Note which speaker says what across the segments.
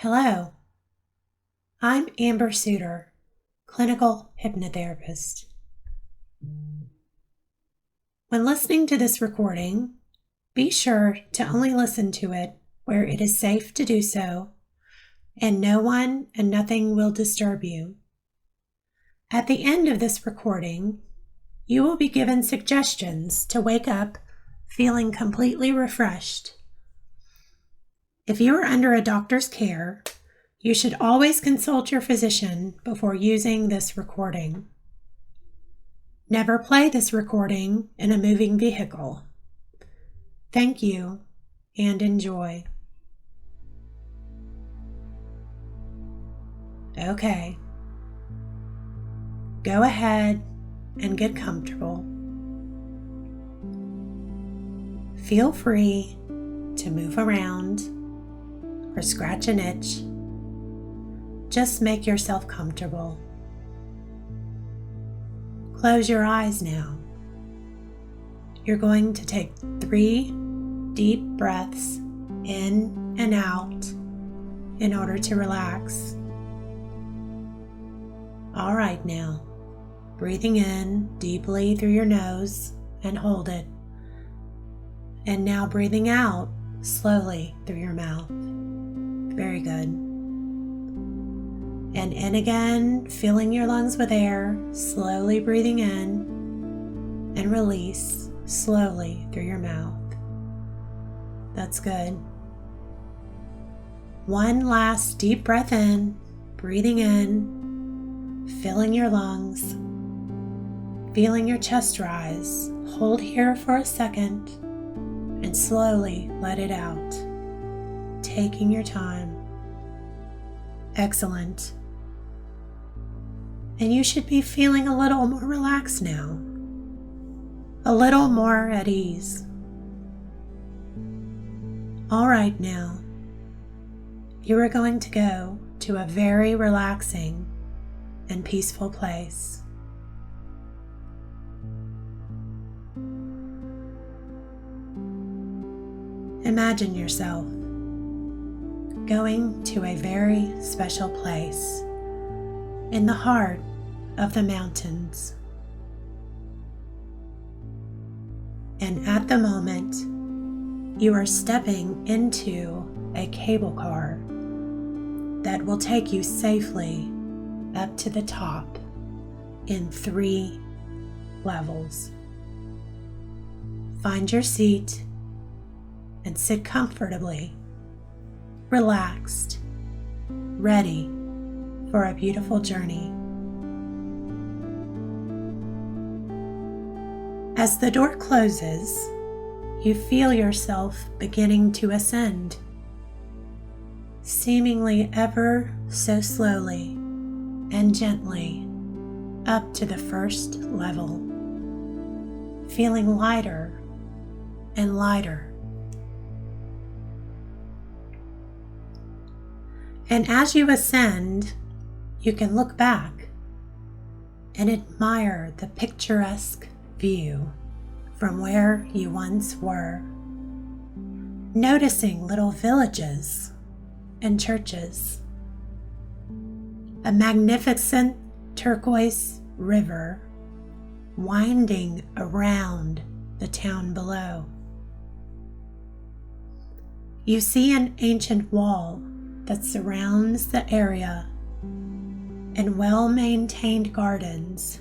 Speaker 1: Hello, I'm Amber Suter, clinical hypnotherapist. When listening to this recording, be sure to only listen to it where it is safe to do so, and no one and nothing will disturb you. At the end of this recording, you will be given suggestions to wake up feeling completely refreshed. If you are under a doctor's care, you should always consult your physician before using this recording. Never play this recording in a moving vehicle. Thank you and enjoy. Okay. Go ahead and get comfortable. Feel free to move around or scratch an itch. Just make yourself comfortable. Close your eyes now. You're going to take 3 deep breaths in and out in order to relax. All right now, breathing in deeply through your nose and hold it. And now breathing out slowly through your mouth. Very good. And in again, filling your lungs with air, slowly breathing in and release slowly through your mouth. That's good. One last deep breath in, breathing in, filling your lungs, feeling your chest rise. Hold here for a second and slowly let it out, taking your time. Excellent. And you should be feeling a little more relaxed now, a little more at ease. All right now, you are going to go to a very relaxing and peaceful place. Imagine yourself going to a very special place in the heart of the mountains. And at the moment, you are stepping into a cable car that will take you safely up to the top in 3 levels. Find your seat and sit comfortably, relaxed, ready for a beautiful journey. As the door closes, you feel yourself beginning to ascend, seemingly ever so slowly and gently up to the first level, feeling lighter and lighter. And as you ascend, you can look back and admire the picturesque view from where you once were, noticing little villages and churches, a magnificent turquoise river winding around the town below. You see an ancient wall that surrounds the area and well-maintained gardens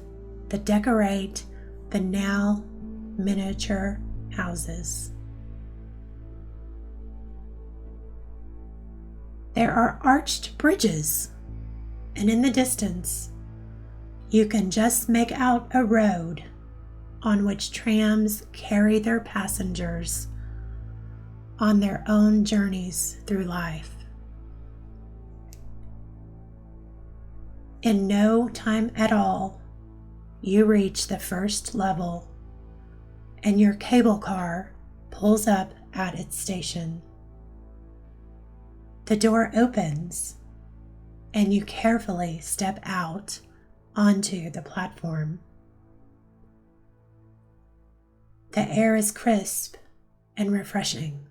Speaker 1: that decorate the now miniature houses. There are arched bridges, and in the distance, you can just make out a road on which trams carry their passengers on their own journeys through life. In no time at all, you reach the first level, and your cable car pulls up at its station. The door opens, and you carefully step out onto the platform. The air is crisp and refreshing.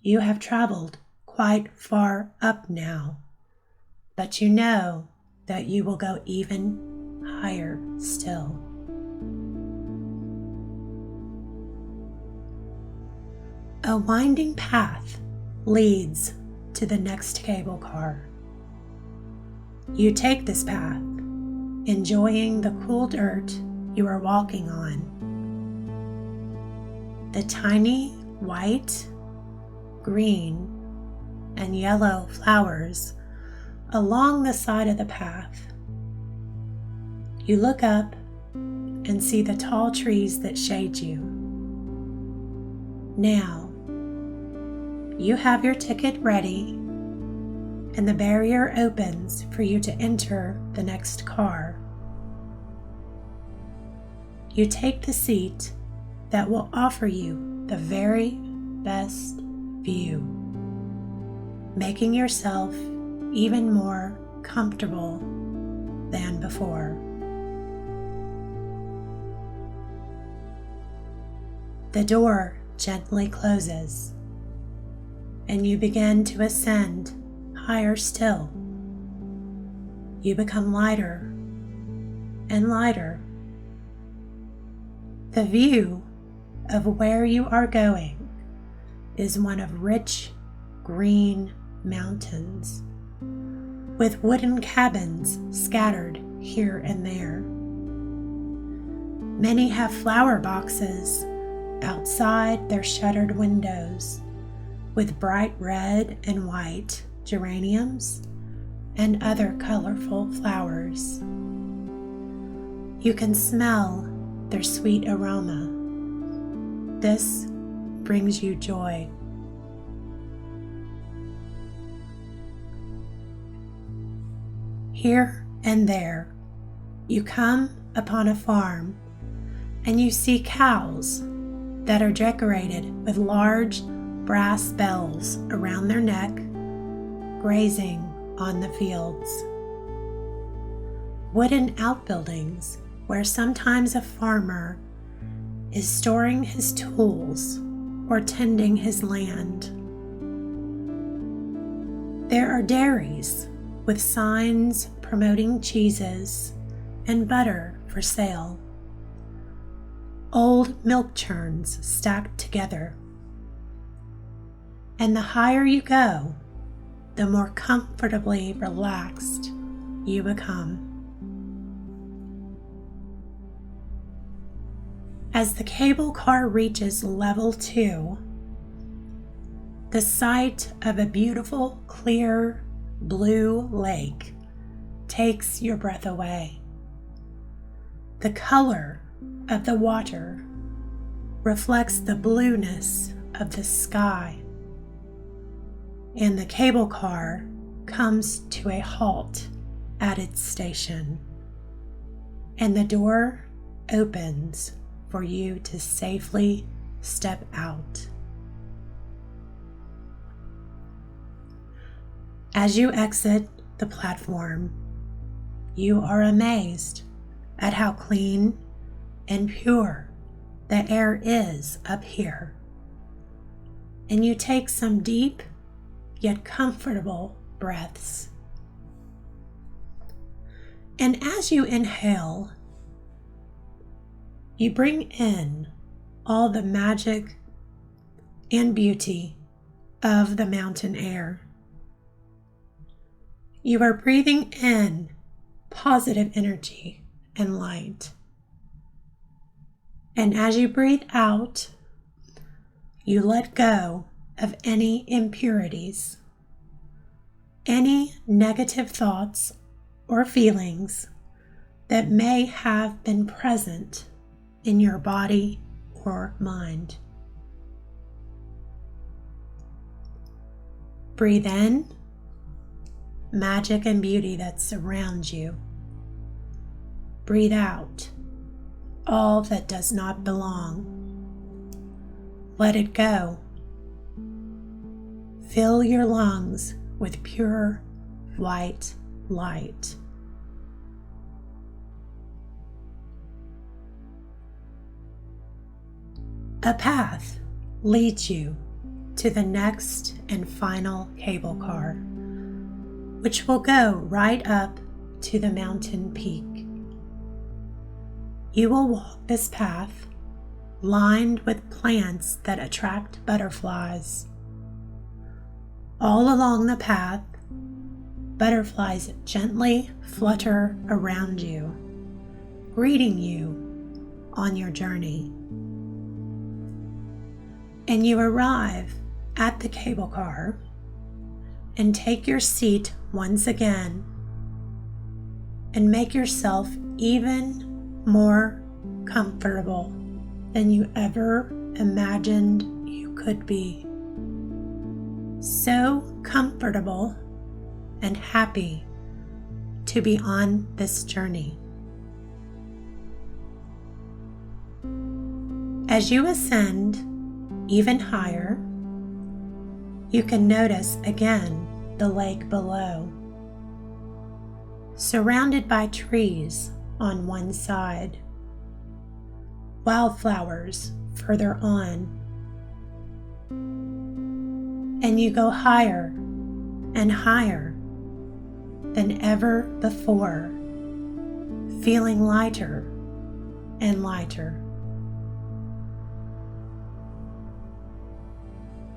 Speaker 1: You have traveled quite far up now, but you know that you will go even higher still. A winding path leads to the next cable car. You take this path, enjoying the cool dirt you are walking on. The tiny white, green, and yellow flowers along the side of the path. You look up and see the tall trees that shade you. Now, you have your ticket ready, and the barrier opens for you to enter the next car. You take the seat that will offer you the very best view, making yourself even more comfortable than before. The door gently closes, and you begin to ascend higher still. You become lighter and lighter. The view of where you are going is one of rich green mountains with wooden cabins scattered here and there. Many have flower boxes outside their shuttered windows with bright red and white geraniums and other colorful flowers. You can smell their sweet aroma. This brings you joy. Here and there, you come upon a farm and you see cows that are decorated with large brass bells around their neck, grazing on the fields. Wooden outbuildings where sometimes a farmer is storing his tools or tending his land. There are dairies with signs promoting cheeses and butter for sale. Old milk churns stacked together. And the higher you go, the more comfortably relaxed you become. As the cable car reaches level 2, the sight of a beautiful, clear, blue lake takes your breath away. The color of the water reflects the blueness of the sky, and the cable car comes to a halt at its station, and the door opens for you to safely step out. As you exit the platform, you are amazed at how clean and pure the air is up here, and you take some deep yet comfortable breaths. And as you inhale, you bring in all the magic and beauty of the mountain air. You are breathing in positive energy and light. And as you breathe out, you let go of any impurities, any negative thoughts or feelings that may have been present in your body or mind. Breathe in magic and beauty that surrounds you. Breathe out all that does not belong. Let it go. Fill your lungs with pure white light. A path leads you to the next and final cable car, which will go right up to the mountain peak. You will walk this path lined with plants that attract butterflies. All along the path, butterflies gently flutter around you, greeting you on your journey. And you arrive at the cable car and take your seat once again and make yourself even more comfortable than you ever imagined you could be. So comfortable and happy to be on this journey. As you ascend even higher, you can notice again the lake below, surrounded by trees on one side, wildflowers further on, and you go higher and higher than ever before, feeling lighter and lighter.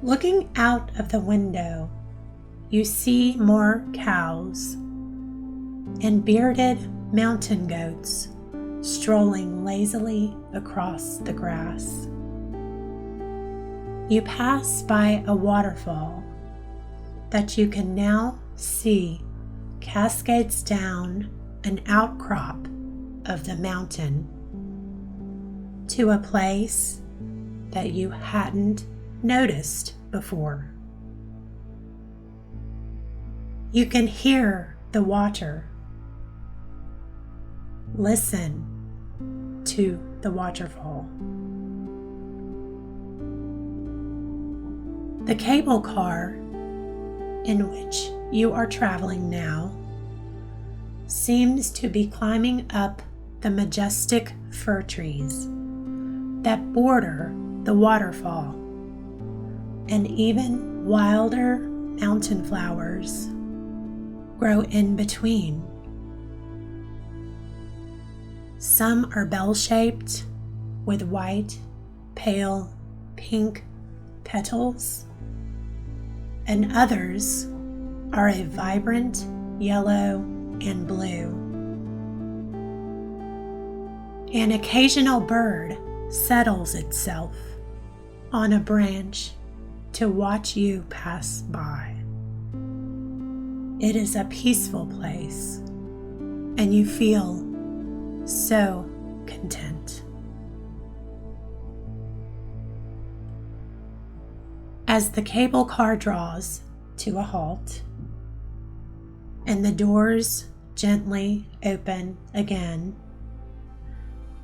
Speaker 1: Looking out of the window, you see more cows and bearded mountain goats strolling lazily across the grass. You pass by a waterfall that you can now see cascades down an outcrop of the mountain to a place that you hadn't noticed before. You can hear the water. Listen to the waterfall. The cable car in which you are traveling now seems to be climbing up the majestic fir trees that border the waterfall, and even wilder mountain flowers grow in between. Some are bell-shaped with white, pale, pink petals, and others are a vibrant yellow and blue. An occasional bird settles itself on a branch to watch you pass by. It is a peaceful place, and you feel so content. As the cable car draws to a halt and the doors gently open again,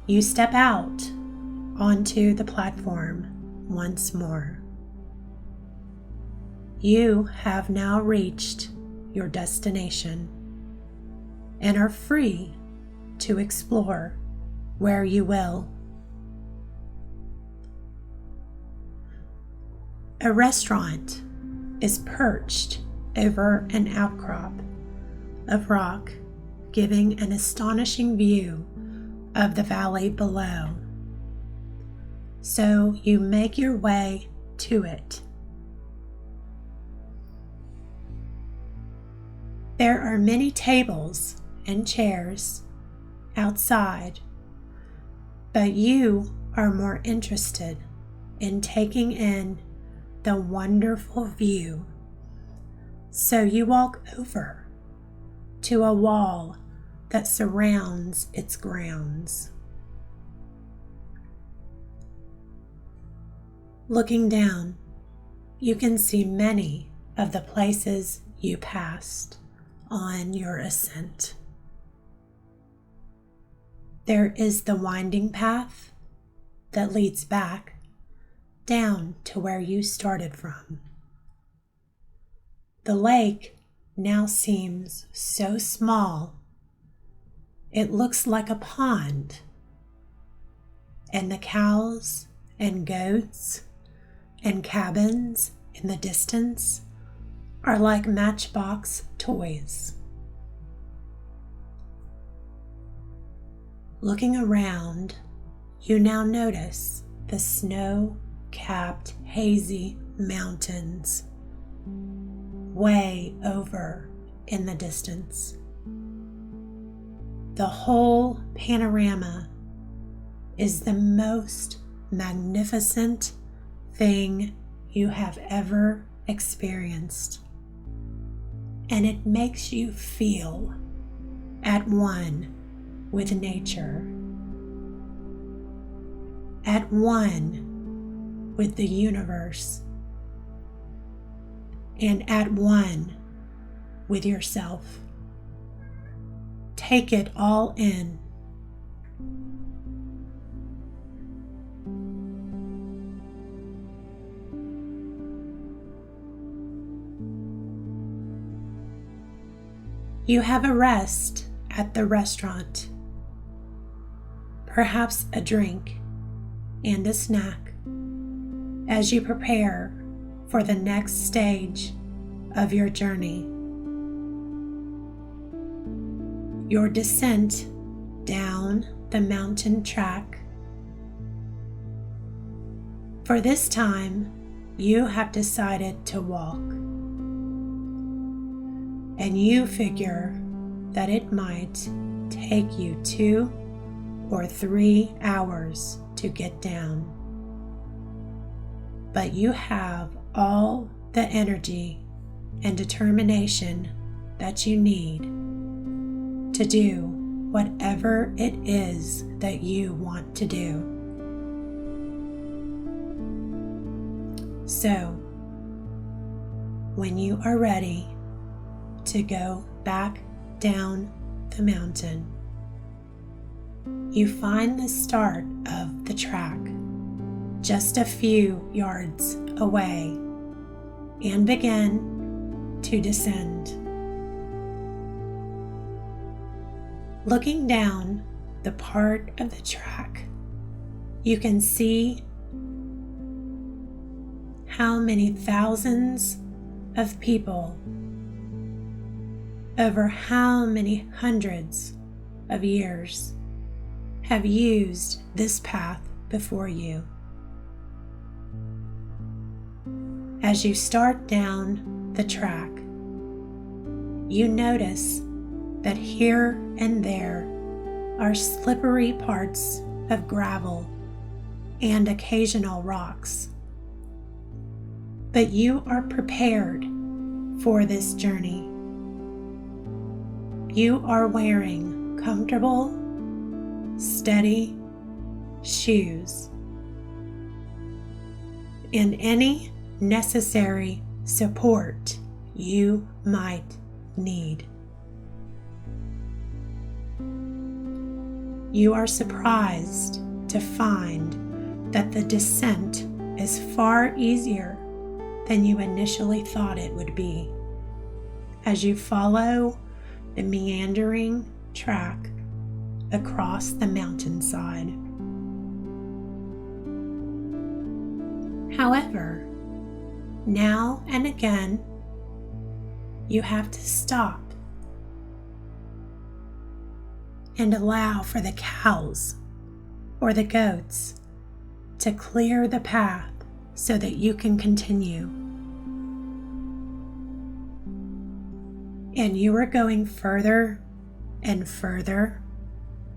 Speaker 1: you step out onto the platform once more. You have now reached your destination and are free to explore where you will. A restaurant is perched over an outcrop of rock, giving an astonishing view of the valley below. So you make your way to it. There are many tables and chairs outside, but you are more interested in taking in the wonderful view. So you walk over to a wall that surrounds its grounds. Looking down, you can see many of the places you passed on your ascent. There is the winding path that leads back down to where you started from. The lake now seems so small, it looks like a pond, and the cows and goats and cabins in the distance are like matchbox toys. Looking around, you now notice the snow-capped, hazy mountains way over in the distance. The whole panorama is the most magnificent thing you have ever experienced, and it makes you feel at one with nature, at one with the universe, and at one with yourself. Take it all in. You have a rest at the restaurant, perhaps a drink and a snack as you prepare for the next stage of your journey. Your descent down the mountain track. For this time, you have decided to walk, and you figure that it might take you 2 or 3 hours to get down. But you have all the energy and determination that you need to do whatever it is that you want to do. So, when you are ready to go back down the mountain, you find the start of the track just a few yards away and begin to descend. Looking down the part of the track, you can see how many thousands of people over how many hundreds of years have used this path before you. As you start down the track, you notice that here and there are slippery parts of gravel and occasional rocks. But you are prepared for this journey. You are wearing comfortable, steady shoes and any necessary support you might need. You are surprised to find that the descent is far easier than you initially thought it would be as you follow the meandering track across the mountainside. However, now and again, you have to stop and allow for the cows or the goats to clear the path so that you can continue. And you are going further and further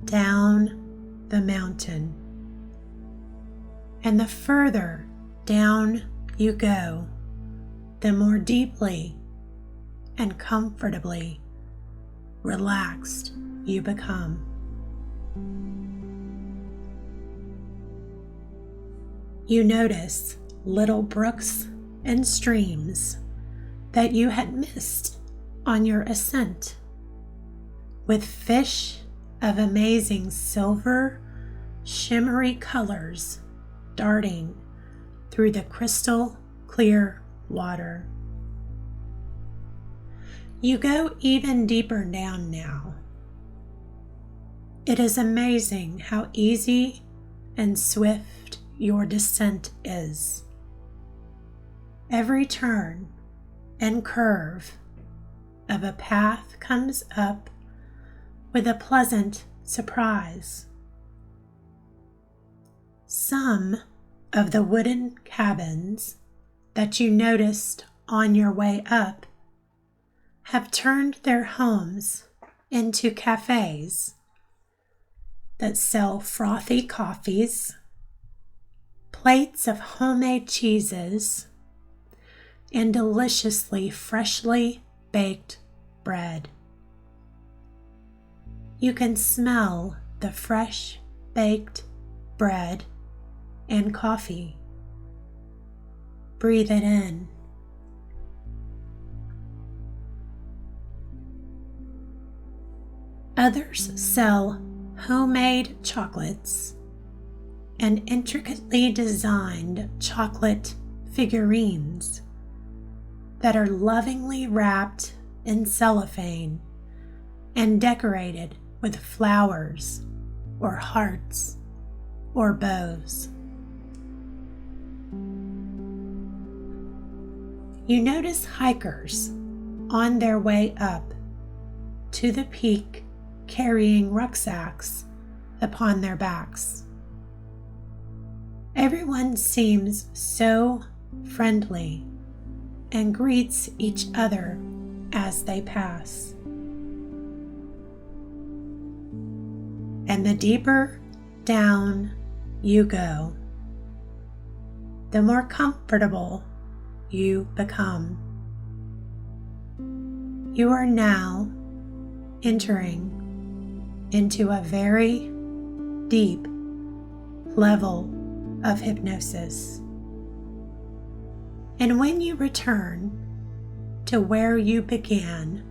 Speaker 1: down the mountain. And the further down you go, the more deeply and comfortably relaxed you become. You notice little brooks and streams that you had missed on your ascent, with fish of amazing silver, shimmery colors darting through the crystal clear water. You go even deeper down now. It is amazing how easy and swift your descent is. every turn and curve of a path comes up with a pleasant surprise. Some of the wooden cabins that you noticed on your way up have turned their homes into cafes that sell frothy coffees, plates of homemade cheeses, and deliciously freshly baked bread. You can smell the fresh baked bread and coffee. Breathe it in. Others sell homemade chocolates and intricately designed chocolate figurines that are lovingly wrapped in cellophane and decorated with flowers or hearts or bows. You notice hikers on their way up to the peak carrying rucksacks upon their backs. Everyone seems so friendly and greets each other as they pass. And the deeper down you go, the more comfortable you become. You are now entering into a very deep level of hypnosis. And when you return to where you began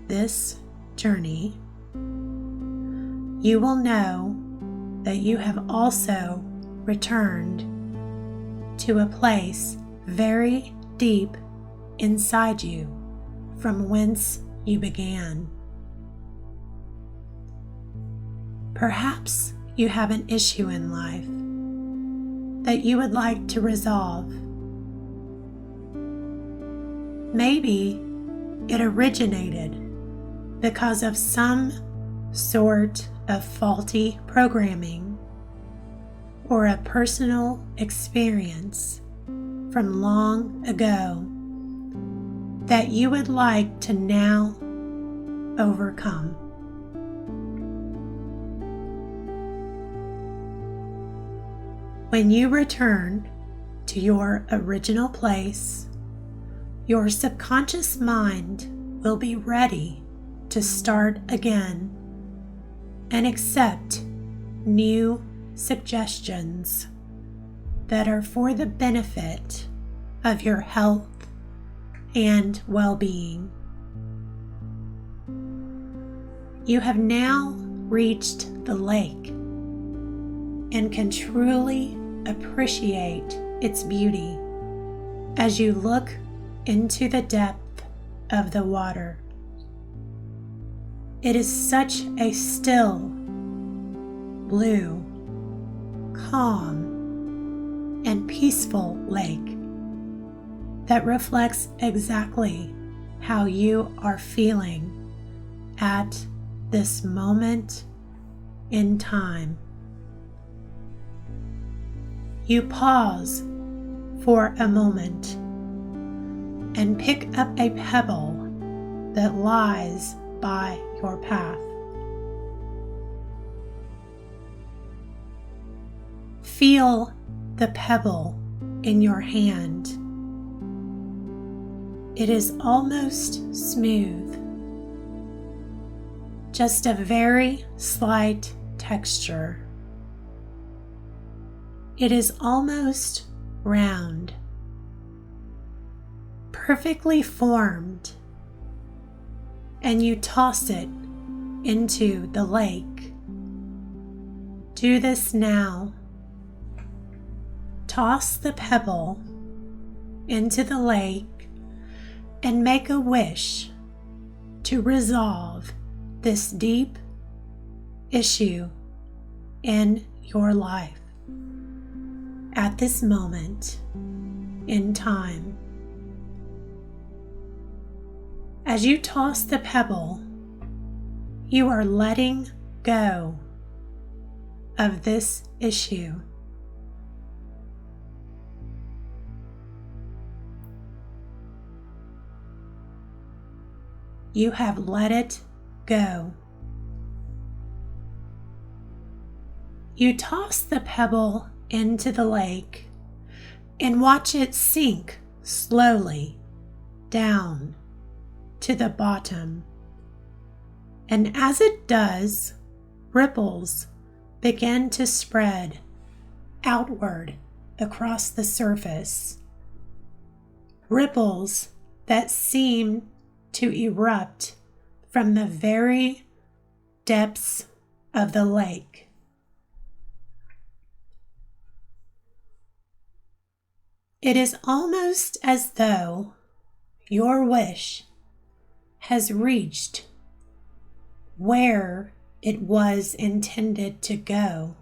Speaker 1: this journey, you will know that you have also returned to a place very deep inside you from whence you began. Perhaps you have an issue in life that you would like to resolve. Maybe it originated because of some sort of faulty programming or a personal experience from long ago that you would like to now overcome. When you return to your original place, your subconscious mind will be ready to start again and accept new suggestions that are for the benefit of your health and well-being. You have now reached the lake and can truly appreciate its beauty as you look into the depth of the water. It is such a still, blue, calm, and peaceful lake that reflects exactly how you are feeling at this moment in time. You pause for a moment and pick up a pebble that lies by your path. Feel the pebble in your hand. It is almost smooth, just a very slight texture. It is almost round, perfectly formed, and you toss it into the lake. Do this now. Toss the pebble into the lake and make a wish to resolve this deep issue in your life at this moment in time. As you toss the pebble, you are letting go of this issue. You have let it go. You toss the pebble into the lake and watch it sink slowly down to the bottom. And as it does, ripples begin to spread outward across the surface. Ripples that seem to erupt from the very depths of the lake. It is almost as though your wish has reached where it was intended to go,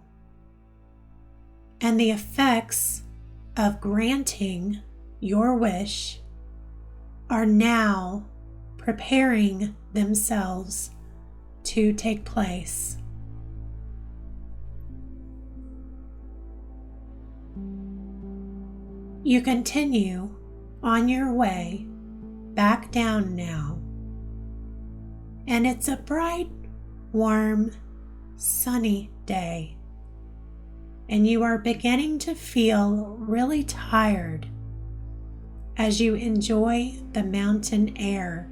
Speaker 1: and the effects of granting your wish are now preparing themselves to take place. You continue on your way back down now, and it's a bright, warm, sunny day, and you are beginning to feel really tired as you enjoy the mountain air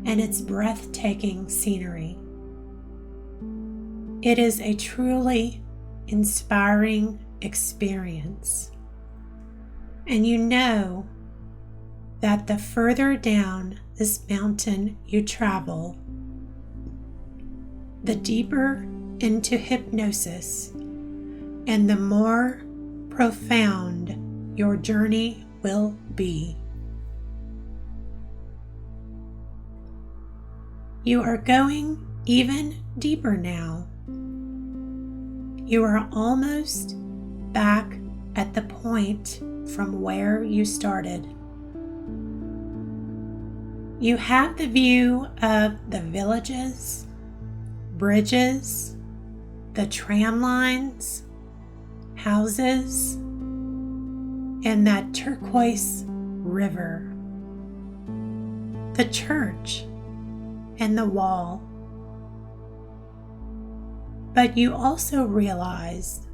Speaker 1: and its breathtaking scenery. It is a truly inspiring experience, and you know that the further down this mountain you travel, the deeper into hypnosis and the more profound your journey will be. You are going even deeper now. You are almost back at the point from where you started. You have the view of the villages, bridges, the tram lines, houses, and that turquoise river, the church and the wall. But you also realize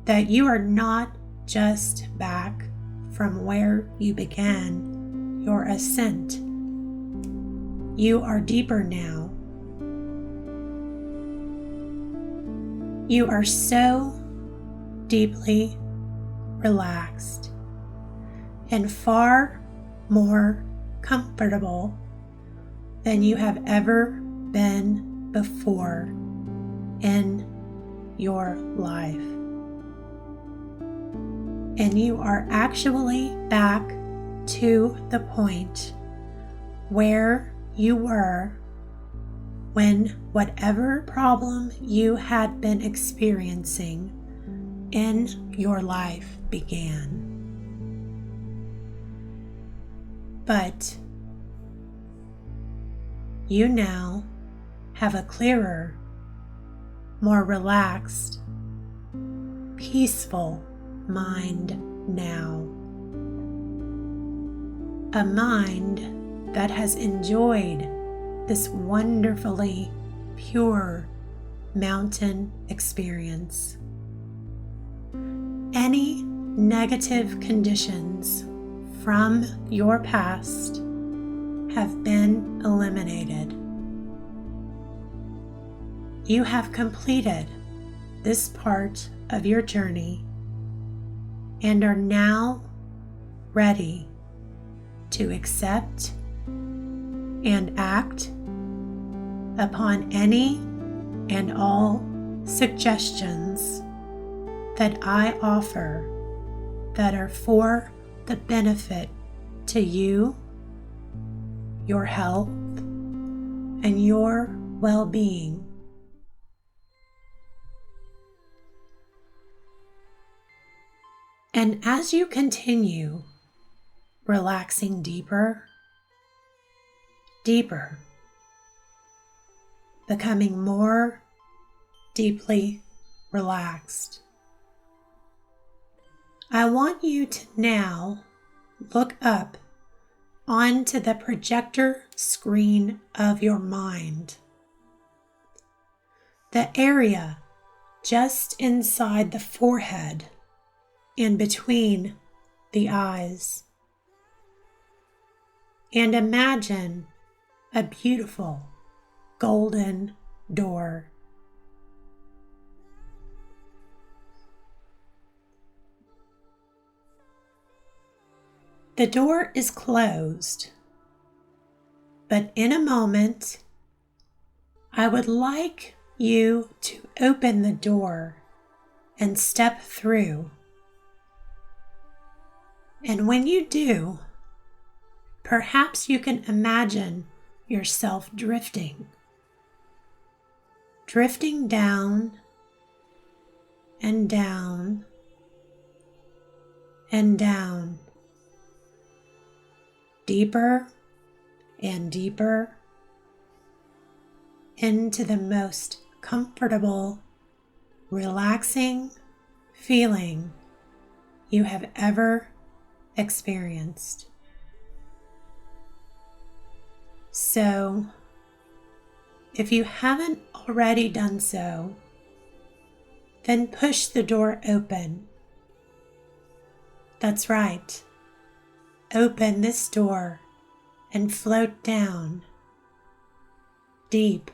Speaker 1: that you are not just back from where you began your ascent. You are deeper now. You are so deeply relaxed and far more comfortable than you have ever been before in your life. And you are actually back to the point where you were when whatever problem you had been experiencing in your life began. But you now have a clearer, more relaxed, peaceful mind now. A mind that has enjoyed this wonderfully pure mountain experience. Any negative conditions from your past have been eliminated. You have completed this part of your journey and are now ready to accept and act upon any and all suggestions that I offer that are for the benefit to you, your health, and your well-being. And as you continue relaxing deeper, deeper, becoming more deeply relaxed. I want you to now look up onto the projector screen of your mind, the area just inside the forehead and between the eyes, and imagine a beautiful golden door. The door is closed, but in a moment, I would like you to open the door and step through. And when you do, perhaps you can imagine yourself drifting down and down and down, deeper and deeper into the most comfortable, relaxing feeling you have ever experienced. So, if you haven't already done so, then push the door open. That's right. Open this door and float down, deep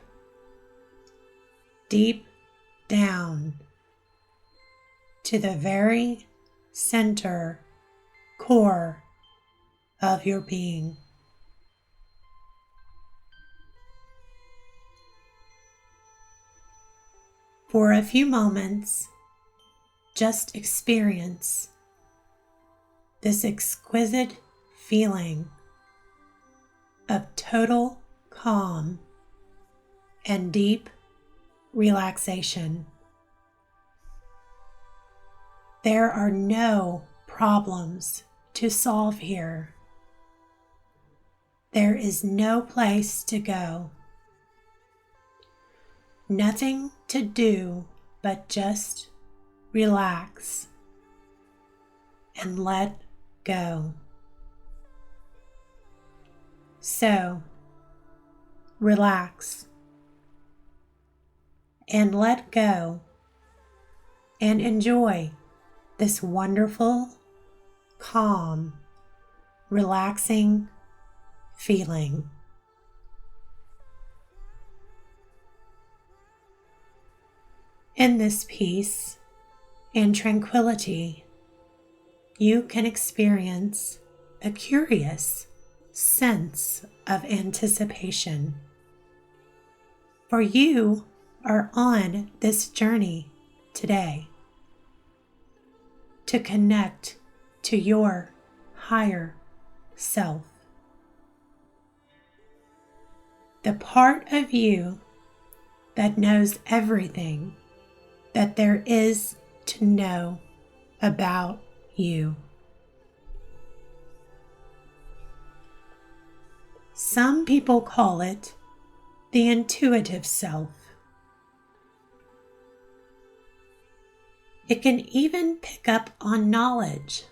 Speaker 1: down to the very center, core of your being. For a few moments, just experience this exquisite feeling of total calm and deep relaxation. There are no problems to solve here. There is no place to go. Nothing to do but just relax and let go. So, relax and let go and enjoy this wonderful, calm, relaxing feeling. In this peace and tranquility, you can experience a curious sense of anticipation. For you are on this journey today to connect to your higher self. The part of you that knows everything that there is to know about you. Some people call it the intuitive self. It can even pick up on knowledge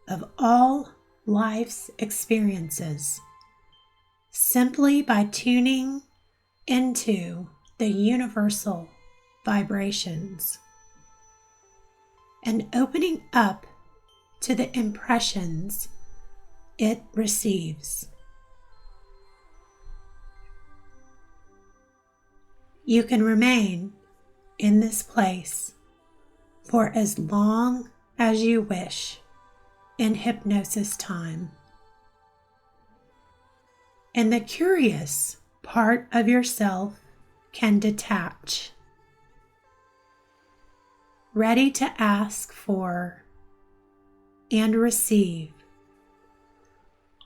Speaker 1: of all life's experiences simply by tuning into the universal vibrations and opening up to the impressions it receives. You can remain in this place for as long as you wish in hypnosis time. And the curious part of yourself can detach, ready to ask for and receive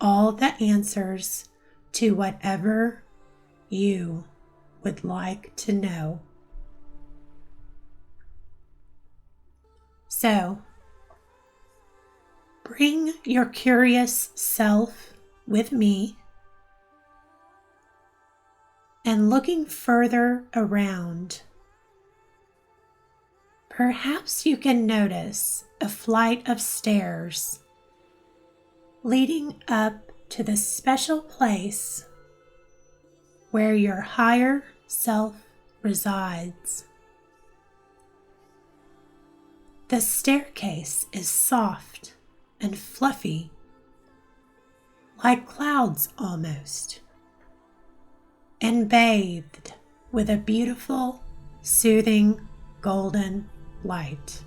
Speaker 1: all the answers to whatever you would like to know. So, bring your curious self with me and looking further around. Perhaps you can notice a flight of stairs leading up to the special place where your higher self resides. The staircase is soft and fluffy, like clouds almost, and bathed with a beautiful, soothing, golden light.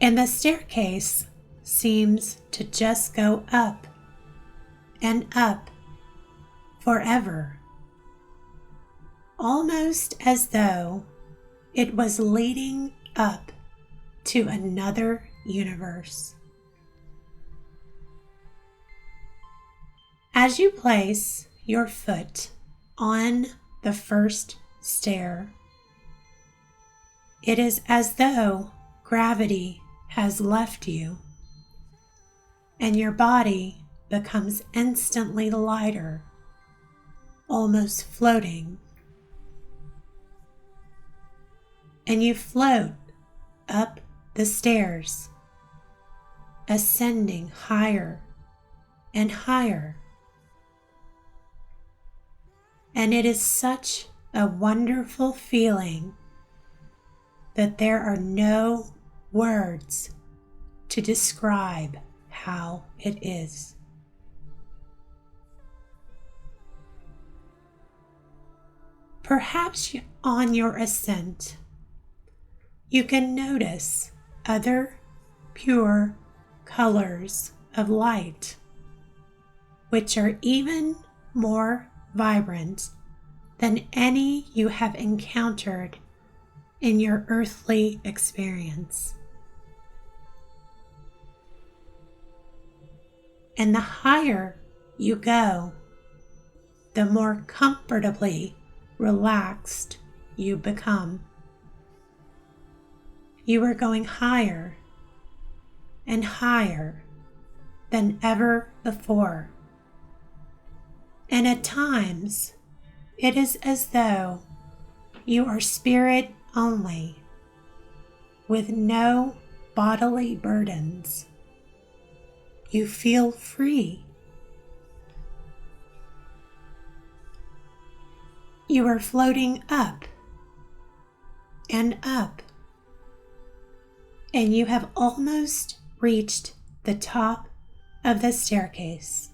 Speaker 1: And the staircase seems to just go up and up forever, almost as though it was leading up to another universe. As you place your foot on the first stair, it is as though gravity has left you and your body becomes instantly lighter, almost floating. And you float up the stairs, ascending higher and higher. And it is such a wonderful feeling that there are no words to describe how it is. Perhaps on your ascent, you can notice other pure colors of light, which are even more vibrant than any you have encountered in your earthly experience. And the higher you go, the more comfortably relaxed you become. You are going higher and higher than ever before. And at times, it is as though you are spirit only, with no bodily burdens. You feel free. You are floating up and up, and you have almost reached the top of the staircase.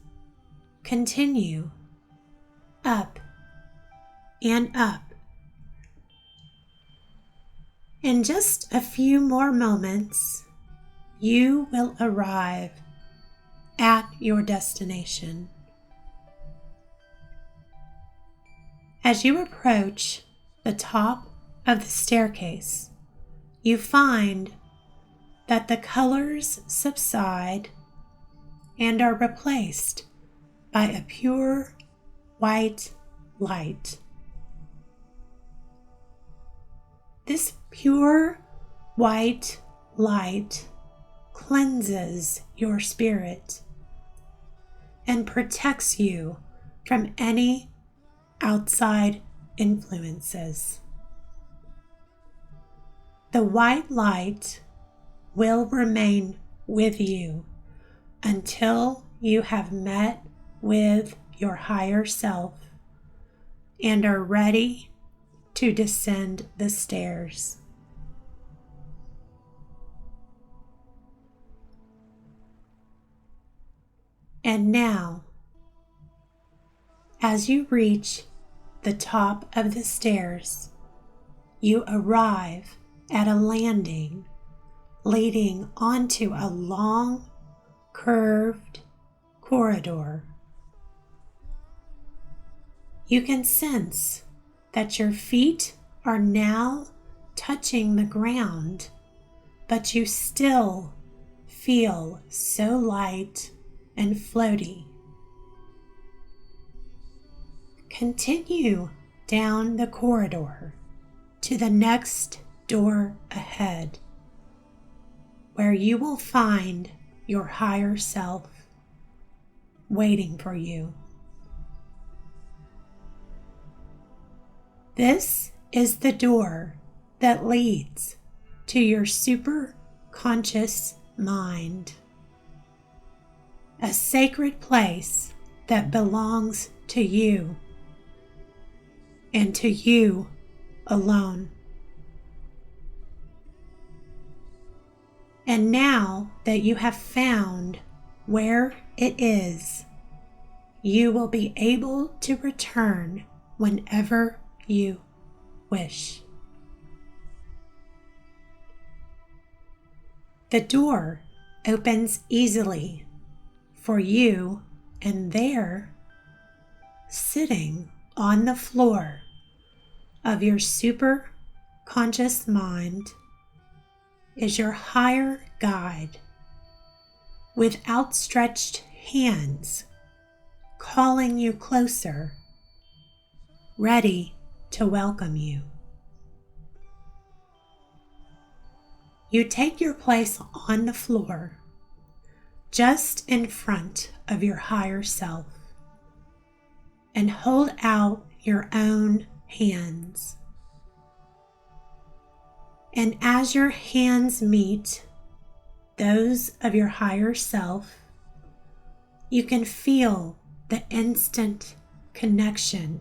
Speaker 1: Continue up and up. In just a few more moments, you will arrive at your destination. As you approach the top of the staircase, you find that the colors subside and are replaced by a pure white light. This pure white light cleanses your spirit and protects you from any outside influences. The white light will remain with you until you have met with your higher self and are ready to descend the stairs. And now, as you reach the top of the stairs, you arrive at a landing leading onto a long, curved corridor. You can sense that your feet are now touching the ground, but you still feel so light and floaty. Continue down the corridor to the next door ahead, where you will find your higher self. waiting for you. This is the door that leads to your superconscious mind, a sacred place that belongs to you and to you alone. And now that you have found where it is, you will be able to return whenever you wish. The door opens easily for you, and there, sitting on the floor of your super conscious mind, is your higher guide with outstretched hands, calling you closer, ready to welcome you. You take your place on the floor, just in front of your higher self, and hold out your own hands. And as your hands meet those of your higher self, you can feel the instant connection,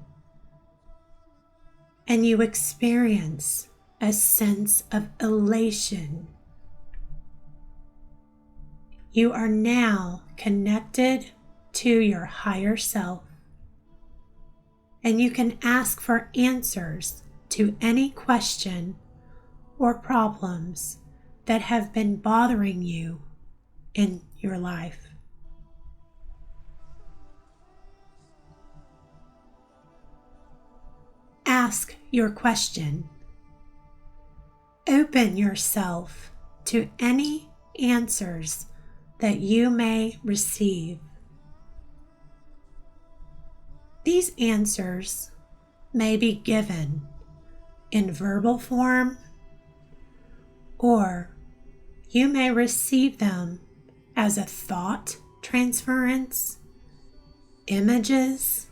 Speaker 1: and you experience a sense of elation. You are now connected to your higher self, and you can ask for answers to any question or problems that have been bothering you in your life. Ask your question. Open yourself to any answers that you may receive. These answers may be given in verbal form, or you may receive them as a thought transference, images,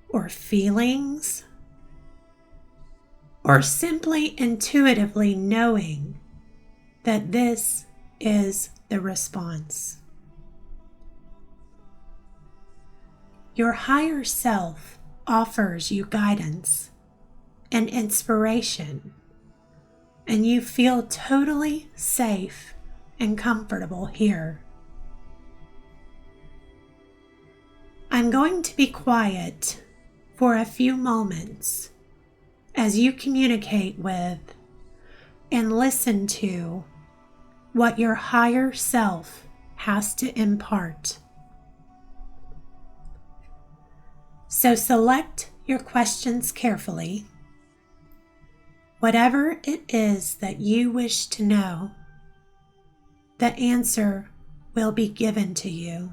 Speaker 1: or feelings, or simply intuitively knowing that this is the response. Your higher self offers you guidance and inspiration, and you feel totally safe and comfortable here. I'm going to be quiet for a few moments as you communicate with and listen to what your higher self has to impart. So select your questions carefully. Whatever it is that you wish to know, the answer will be given to you.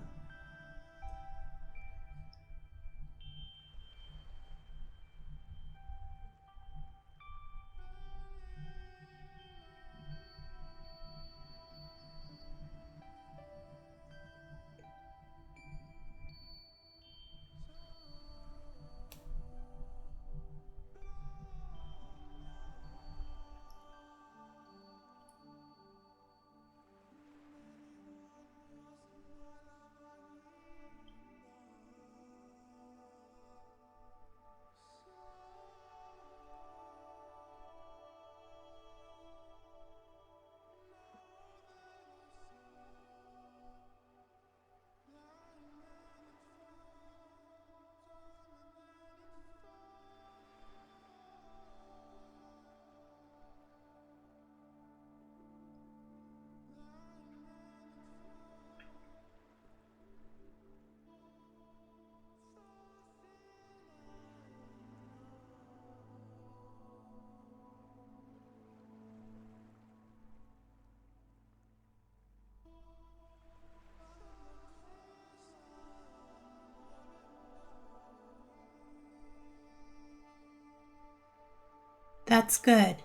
Speaker 1: That's good.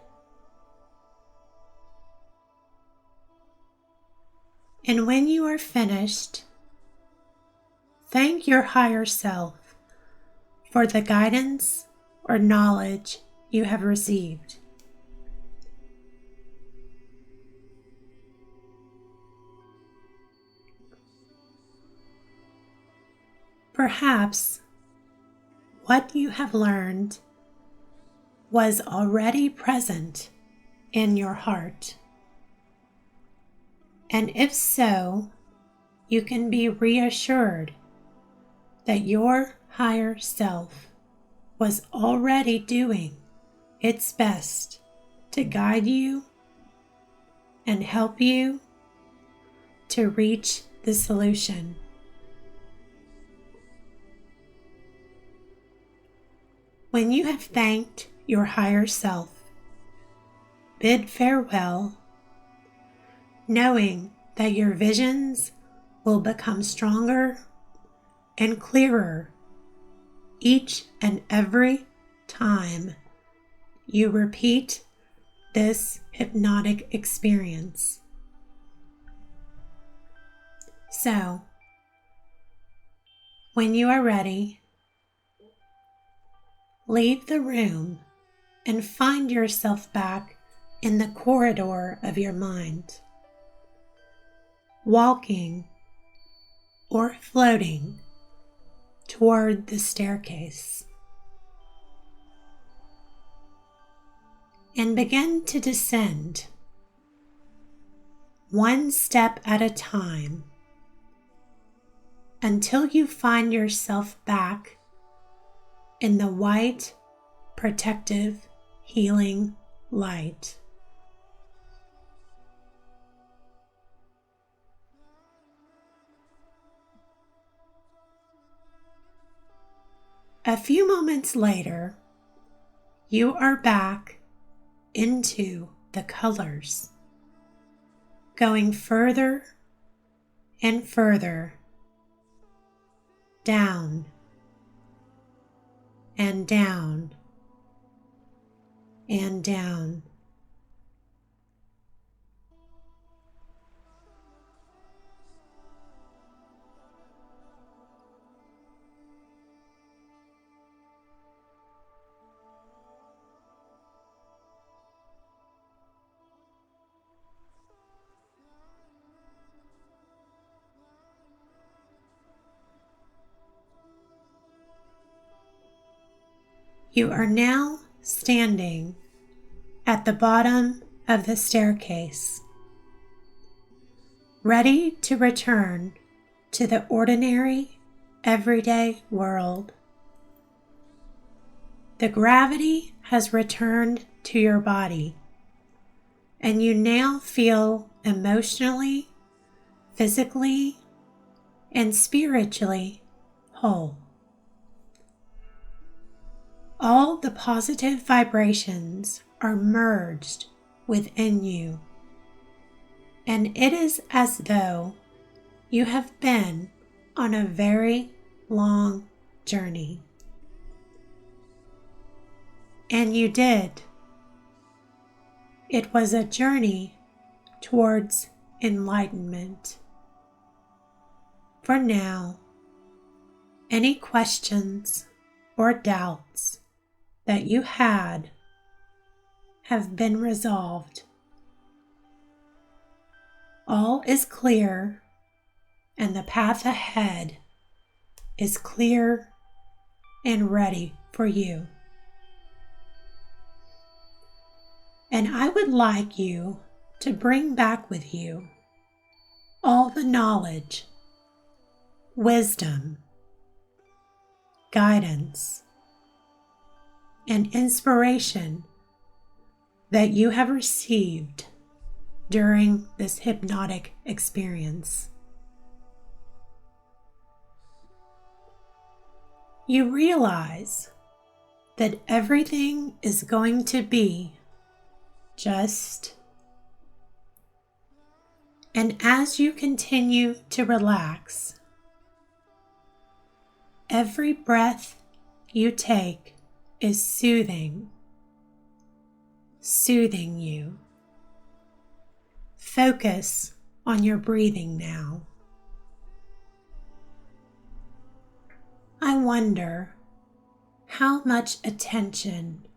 Speaker 1: And when you are finished, thank your higher self for the guidance or knowledge you have received. Perhaps what you have learned was already present in your heart. And if so, you can be reassured that your higher self was already doing its best to guide you and help you to reach the solution. When you have thanked your higher self, bid farewell, knowing that your visions will become stronger and clearer each and every time you repeat this hypnotic experience. So, when you are ready, leave the room and find yourself back in the corridor of your mind, walking or floating toward the staircase, and begin to descend one step at a time until you find yourself back in the white, protective, healing light. A few moments later, you are back into the colors, going further and further down and down and down. You are now standing at the bottom of the staircase, ready to return to the ordinary, everyday world. The gravity has returned to your body, and you now feel emotionally, physically, and spiritually whole. All the positive vibrations are merged within you, and it is as though you have been on a very long journey. And you did. It was a journey towards enlightenment. For now, any questions or doubts that you had have been resolved. All is clear, and the path ahead is clear and ready for you. And I would like you to bring back with you all the knowledge, wisdom, guidance, and inspiration that you have received during this hypnotic experience. You realize that everything is going to be just. And as you continue to relax, every breath you take is soothing you. Focus on your breathing now. I wonder how much attention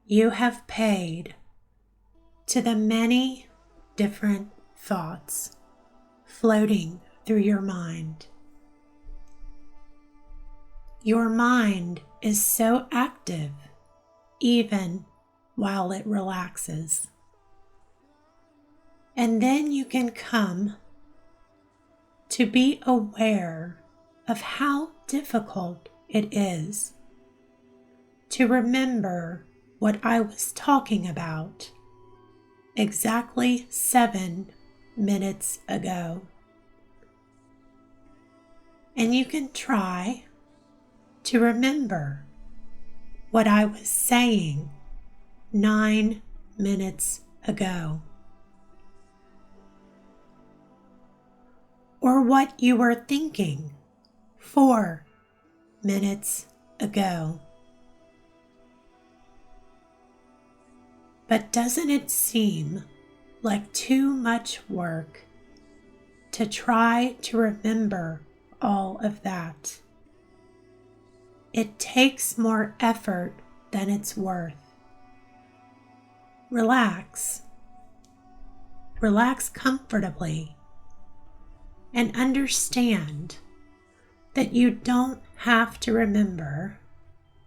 Speaker 1: you have paid to the many different thoughts floating through your mind. Your mind is so active even while it relaxes. And then you can come to be aware of how difficult it is to remember what I was talking about exactly 7 minutes ago. And you can try to remember what I was saying 9 minutes ago. Or what you were thinking 4 minutes ago. But doesn't it seem like too much work to try to remember all of that? It takes more effort than it's worth. Relax. Relax comfortably and understand that you don't have to remember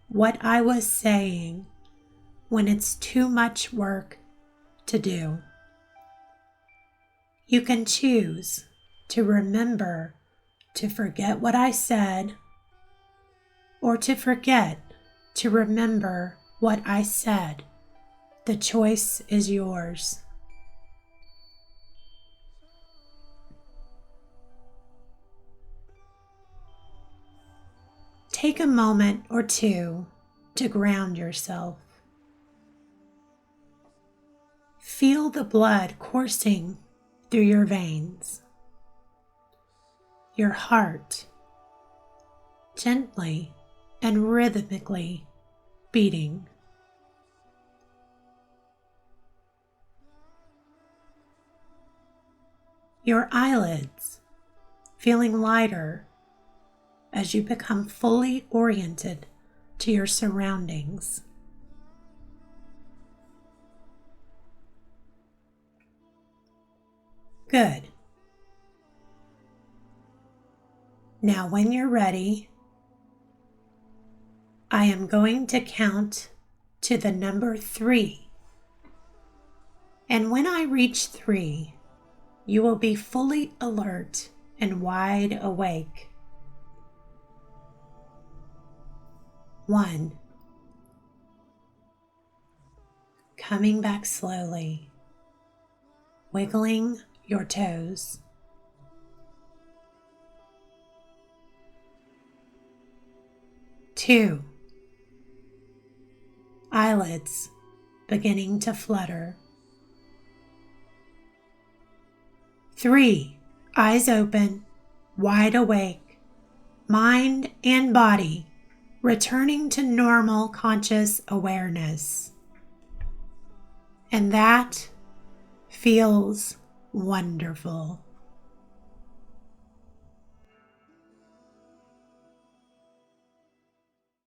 Speaker 1: what I was saying when it's too much work to do. You can choose to remember to forget what I said, or to forget to remember what I said. The choice is yours. Take a moment or two to ground yourself. Feel the blood coursing through your veins. Your heart gently and rhythmically beating. Your eyelids feeling lighter as you become fully oriented to your surroundings. Good. Now, when you're ready, I am going to count to the number 3. And when I reach 3, you will be fully alert and wide awake. 1. Coming back slowly, wiggling your toes. 2. Eyelids beginning to flutter. 3. Eyes open, wide awake, mind and body returning to normal conscious awareness. And that feels wonderful.